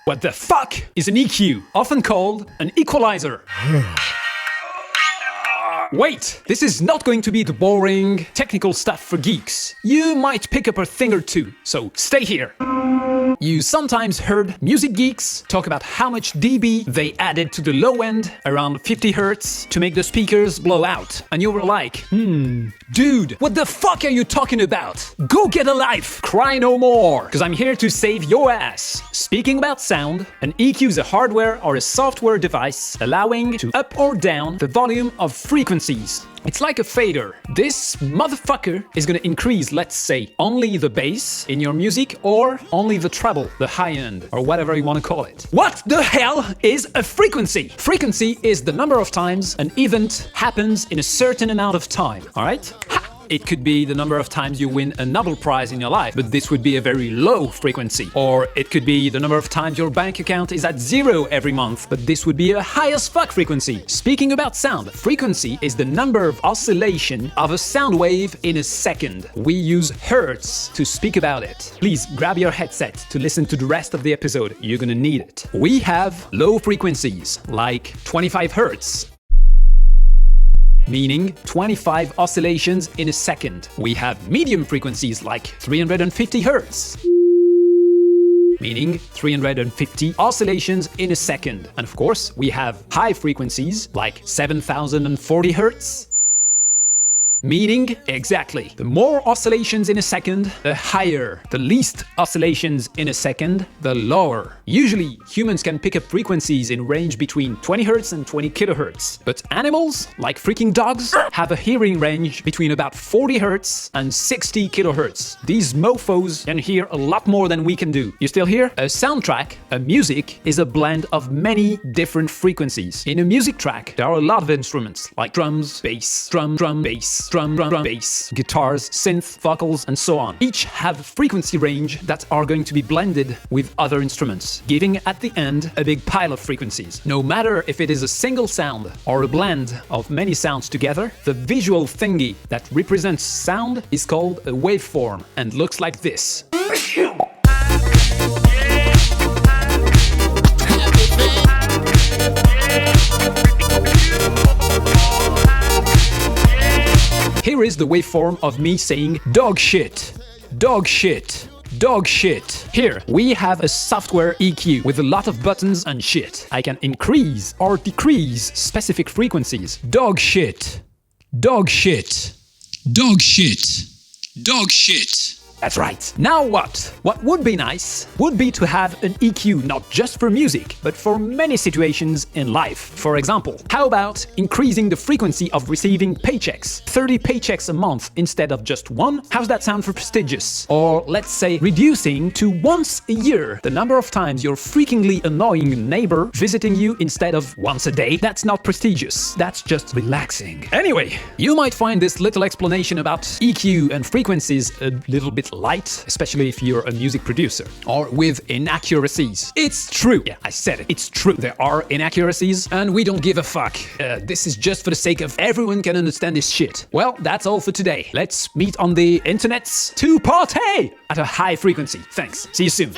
What the fuck is an EQ, often called an equalizer? Wait, this is not going to be the boring, technical stuff for geeks. You might pick up a thing or two, so stay here. You sometimes heard music geeks talk about how much dB they added to the low end, around 50 Hz, to make the speakers blow out. And you were like, dude, what the fuck are you talking about? Go get a life! Cry no more! Because I'm here to save your ass. Speaking about sound, an EQ is a hardware or a software device allowing to up or down the volume of frequencies. It's like a fader. This motherfucker is gonna increase, let's say, only the bass in your music or only the treble, the high end, or whatever you want to call it. What the hell is a frequency? Frequency is the number of times an event happens in a certain amount of time, alright? It could be the number of times you win a Nobel Prize in your life, but this would be a very low frequency. Or it could be the number of times your bank account is at 0 every month, but this would be a high as fuck frequency. Speaking about sound, frequency is the number of oscillation of a sound wave in a second. We use hertz to speak about it. Please grab your headset to listen to the rest of the episode. You're gonna need it. We have low frequencies, like 25 hertz. Meaning 25 oscillations in a second. We have medium frequencies like 350 Hz. Meaning 350 oscillations in a second. And of course, we have high frequencies like 7040 Hz. Meaning, exactly, the more oscillations in a second, the higher. The least oscillations in a second, the lower. Usually, humans can pick up frequencies in range between 20 Hz and 20 kHz. But animals, like freaking dogs, have a hearing range between about 40 Hz and 60 kHz. These mofos can hear a lot more than we can do. You still here? A soundtrack, a music, is a blend of many different frequencies. In a music track, there are a lot of instruments, like drums, bass, drum, bass, drum, bass, guitars, synth, vocals, and so on. Each have a frequency range that are going to be blended with other instruments, giving at the end a big pile of frequencies. No matter if it is a single sound or a blend of many sounds together, the visual thingy that represents sound is called a waveform and looks like this. Here is the waveform of me saying dog shit, dog shit, dog shit. Here, we have a software EQ with a lot of buttons and shit. I can increase or decrease specific frequencies. Dog shit, dog shit, dog shit, dog shit. That's right. Now what? What would be nice would be to have an EQ not just for music, but for many situations in life. For example, how about increasing the frequency of receiving paychecks? 30 paychecks a month instead of just one? How's that sound for prestigious? Or let's say reducing to once a year the number of times your freakingly annoying neighbor visiting you instead of once a day? That's not prestigious. That's just relaxing. Anyway, you might find this little explanation about EQ and frequencies a little bit light, especially if you're a music producer, or with inaccuracies. It's true. Yeah, I said it. It's true. There are inaccuracies, and we don't give a fuck. This is just for the sake of everyone can understand this shit. Well, that's all for today. Let's meet on the internets to party at a high frequency. Thanks. See you soon.